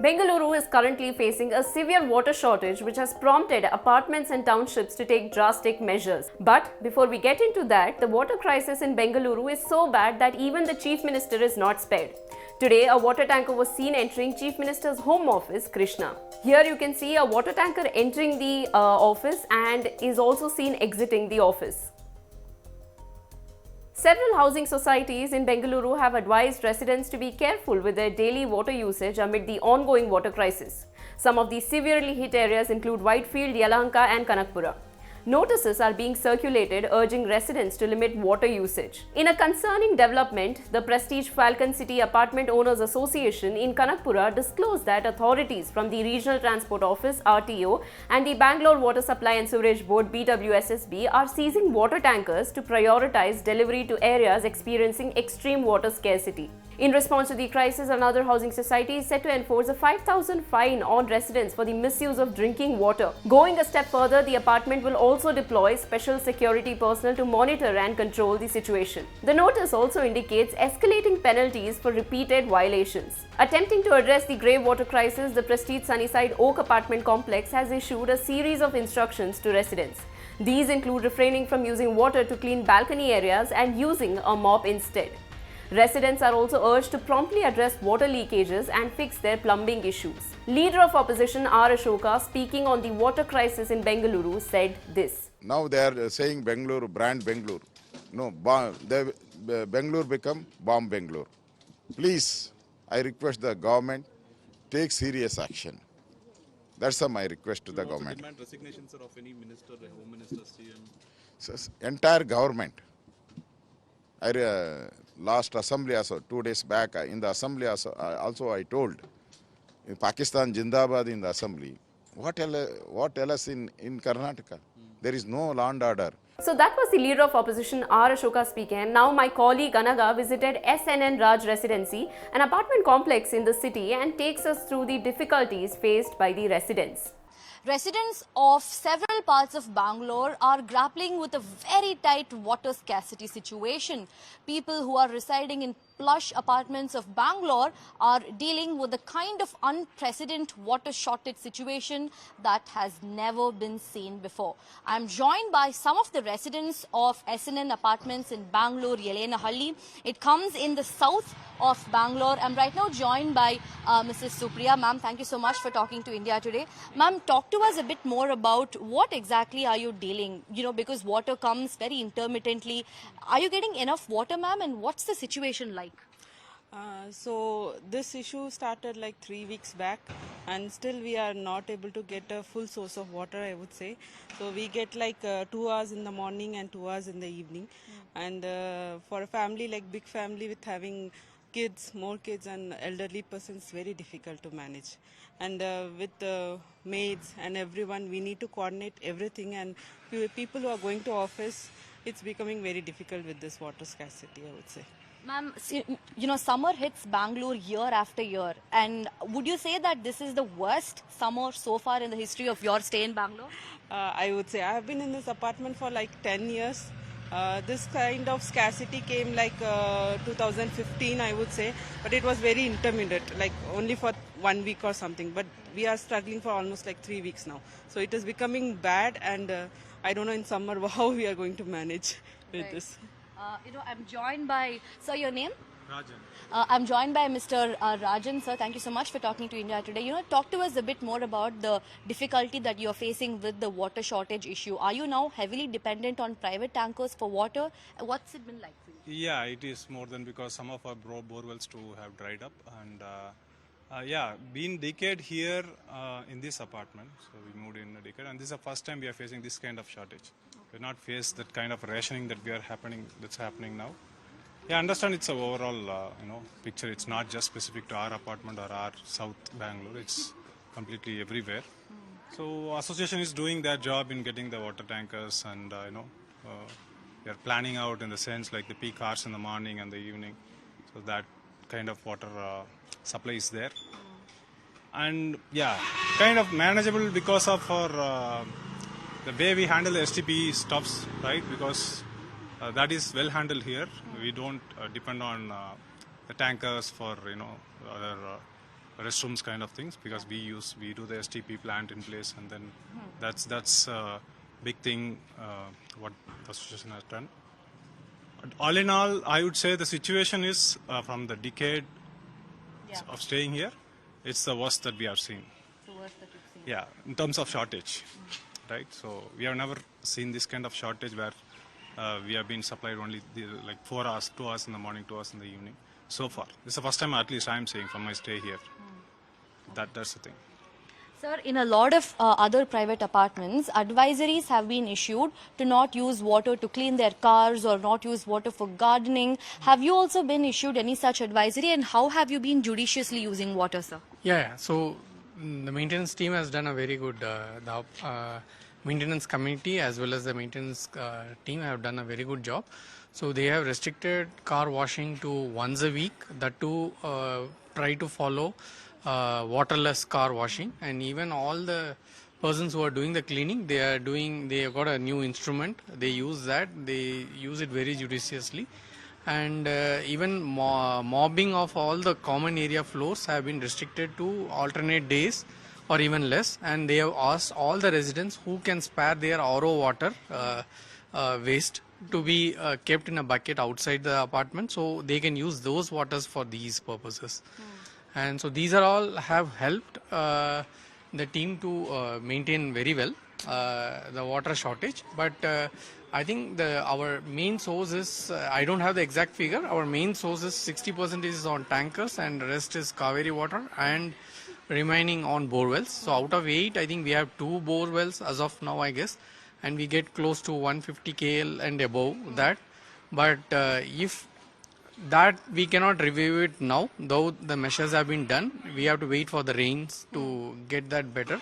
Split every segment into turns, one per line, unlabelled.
Bengaluru is currently facing a severe water shortage which has prompted apartments and townships to take drastic measures. But before we get into that, the water crisis in Bengaluru is so bad that even the Chief Minister is not spared. Today, a water tanker was seen entering Chief Minister's home office, Krishna. Here you can see a water tanker entering the office and is also seen exiting the office. Several housing societies in Bengaluru have advised residents to be careful with their daily water usage amid the ongoing water crisis. Some of these severely hit areas include Whitefield, Yelahanka and Kanakapura. Notices are being circulated urging residents to limit water usage. In a concerning development, the Prestige Falcon City Apartment Owners Association in Kanakapura disclosed that authorities from the Regional Transport Office (RTO) and the Bangalore Water Supply and Sewerage Board (BWSSB) are seizing water tankers to prioritize delivery to areas experiencing extreme water scarcity. In response to the crisis, another housing society is set to enforce a 5,000 fine on residents for the misuse of drinking water. Going a step further, the apartment will also deploy special security personnel to monitor and control the situation. The notice also indicates escalating penalties for repeated violations. Attempting to address the grave water crisis, the Prestige Sunnyside Oak apartment complex has issued a series of instructions to residents. These include refraining from using water to clean balcony areas and using a mop instead. Residents are also urged to promptly address water leakages and fix their plumbing issues. Leader of opposition R. Ashoka, speaking on the water crisis in Bengaluru, said this.
Now they are saying Bengaluru, brand Bengaluru. No, Bengaluru become bomb Bengaluru. Please, I request the government, take serious action. That's my request to the government.
Demand resignations of any minister, home minister, CM.
So, entire government. Last assembly also, 2 days back, in the assembly also I told, in Pakistan Jindabad in the assembly, what else in Karnataka? There is no law and order.
So that was the leader of opposition R. Ashoka speaking. And now my colleague Anaga visited SNN Raj Residency, an apartment complex in the city, and takes us through the difficulties faced by the residents.
Residents of several parts of Bangalore are grappling with a very tight water scarcity situation. People who are residing in plush apartments of Bangalore are dealing with a kind of unprecedented water shortage situation that has never been seen before. I am joined by some of the residents of SNN apartments in Bangalore, Yelahanka. It comes in the south of Bangalore. I'm right now joined by Mrs. Supriya. Ma'am, thank you so much for talking to India Today. Ma'am, talk to us a bit more about what exactly are you dealing, because water comes very intermittently. Are you getting enough water, ma'am, and what's the situation like?
So this issue started like 3 weeks back, and still we are not able to get a full source of water, I would say. So we get like 2 hours in the morning and 2 hours in the evening. And for a family, like big family with having kids, more kids and elderly persons, very difficult to manage. And with maids and everyone, we need to coordinate everything, and people who are going to office, it's becoming very difficult with this water scarcity, I would say.
Ma'am, summer hits Bangalore year after year, and would you say that this is the worst summer so far in the history of your stay in Bangalore?
I would say I have been in this apartment for like 10 years. This kind of scarcity came like 2015, I would say, but it was very intermittent, like only for 1 week or something. But we are struggling for almost like 3 weeks now. So it is becoming bad, and I don't know in summer how we are going to manage with this.
I'm joined by, sir, your name?
Rajan.
I'm joined by Mr. Rajan, sir. Thank you so much for talking to India Today. Talk to us a bit more about the difficulty that you're facing with the water shortage issue. Are you now heavily dependent on private tankers for water? What's it been like for you?
Yeah, it is more than because some of our borewells too have dried up, and been decade here in this apartment. So we moved in a decade, and this is the first time we are facing this kind of shortage. We've not faced that kind of rationing that's happening now. Yeah, I understand it's an overall picture. It's not just specific to our apartment or our South Bangalore. It's completely everywhere. So association is doing their job in getting the water tankers, and they are planning out in the sense like the peak hours in the morning and the evening. So that kind of water supply is there. And yeah, kind of manageable because of our the way we handle the STP stuffs, right? Because that is well handled here. We don't depend on the tankers for other restrooms kind of things, because we do the STP plant in place, and then that's a big thing what the association has done. But all in all, I would say the situation is from the decade of staying here, it's the worst that we have seen.
The worst that you've seen.
Yeah, in terms of shortage, right? So we have never seen this kind of shortage where we have been supplied only like 4 hours, 2 hours in the morning, 2 hours in the evening. So far, this is the first time at least I am saying from my stay here. That's the thing.
Sir, in a lot of other private apartments, advisories have been issued to not use water to clean their cars or not use water for gardening. Have you also been issued any such advisory, and how have you been judiciously using water, sir?
Yeah. So the maintenance team has done a very good, the maintenance committee as well as the maintenance team have done a very good job. So they have restricted car washing to once a week, that to try to follow waterless car washing, and even all the persons who are doing the cleaning, they have got a new instrument, they use it very judiciously, and even mobbing of all the common area floors have been restricted to alternate days or even less, and they have asked all the residents who can spare their RO water waste to be kept in a bucket outside the apartment, so they can use those waters for these purposes. And so these are all have helped the team to maintain very well the water shortage. But I think our main source is, I don't have the exact figure, our main source is 60% is on tankers and the rest is Kaveri water and remaining on bore wells. So out of 8, I think we have 2 bore wells as of now, I guess, and we get close to 150 KL and above that. But if that we cannot review it now, though the measures have been done, we have to wait for the rains to get that better.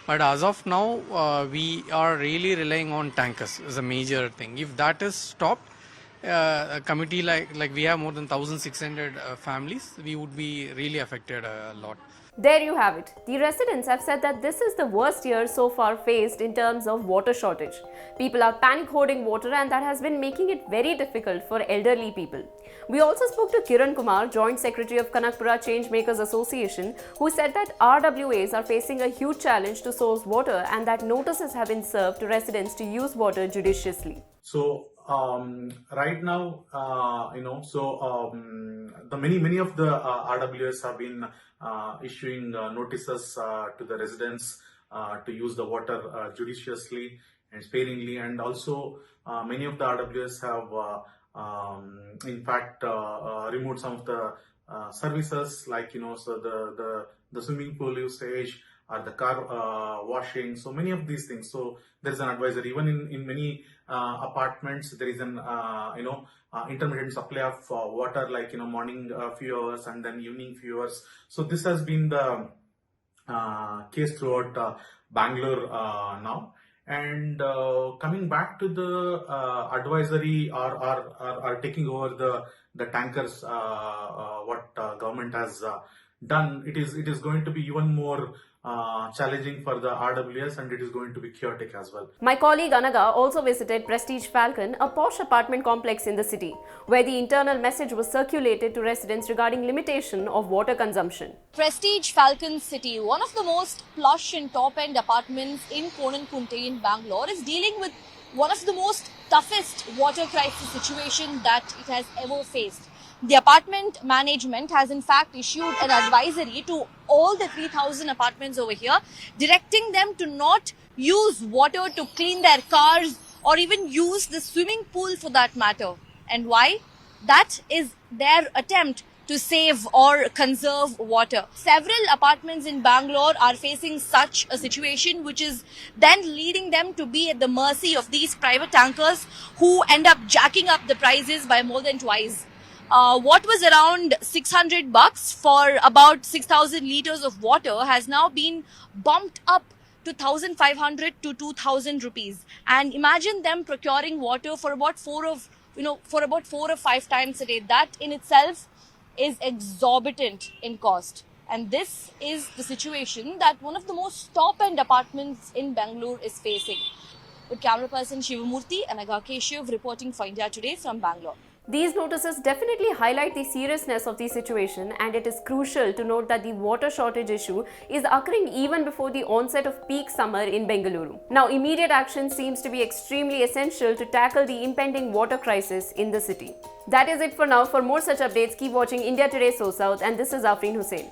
But as of now, we are really relying on tankers as a major thing. If that is stopped, a committee like we have more than 1,600 families, we would be really affected a lot.
There you have it. The residents have said that this is the worst year so far faced in terms of water shortage. People are panic hoarding water, and that has been making it very difficult for elderly people. We also spoke to Kiran Kumar, Joint Secretary of Kanakapura Changemakers Association, who said that RWAs are facing a huge challenge to source water and that notices have been served to residents to use water judiciously.
So right now, the many of the RWS have been issuing notices to the residents to use the water judiciously and sparingly, and also many of the RWS have in fact removed some of the services, like so the swimming pool usage or the car washing, so many of these things. So there is an advisory. Even in many apartments, there is an intermittent supply of water, like morning few hours and then evening few hours. So this has been the case throughout Bangalore now. And coming back to the advisory or taking over the tankers, what government has done, it is going to be even more challenging for the RWS, and it is going to be chaotic as well.
My colleague Anaga also visited Prestige Falcon, a posh apartment complex in the city, where the internal message was circulated to residents regarding limitation of water consumption.
Prestige Falcon City, one of the most plush and top-end apartments in Konankunte in Bangalore, is dealing with one of the most toughest water crisis situation that it has ever faced. The apartment management has in fact issued an advisory to all the 3,000 apartments over here, directing them to not use water to clean their cars or even use the swimming pool for that matter. And why? That is their attempt to save or conserve water. Several apartments in Bangalore are facing such a situation, which is then leading them to be at the mercy of these private tankers who end up jacking up the prices by more than twice. What was around $600 for about 6,000 liters of water has now been bumped up to 1,500 to 2,000 rupees. And imagine them procuring water for about 4 or 5 times a day. That in itself is exorbitant in cost. And this is the situation that one of the most top-end apartments in Bengaluru is facing. With camera person Shivamurthy and Aga Keshav reporting for India Today from Bangalore.
These notices definitely highlight the seriousness of the situation, and it is crucial to note that the water shortage issue is occurring even before the onset of peak summer in Bengaluru. Now, immediate action seems to be extremely essential to tackle the impending water crisis in the city. That is it for now. For more such updates, keep watching India Today SoSouth, and this is Afreen Hussain.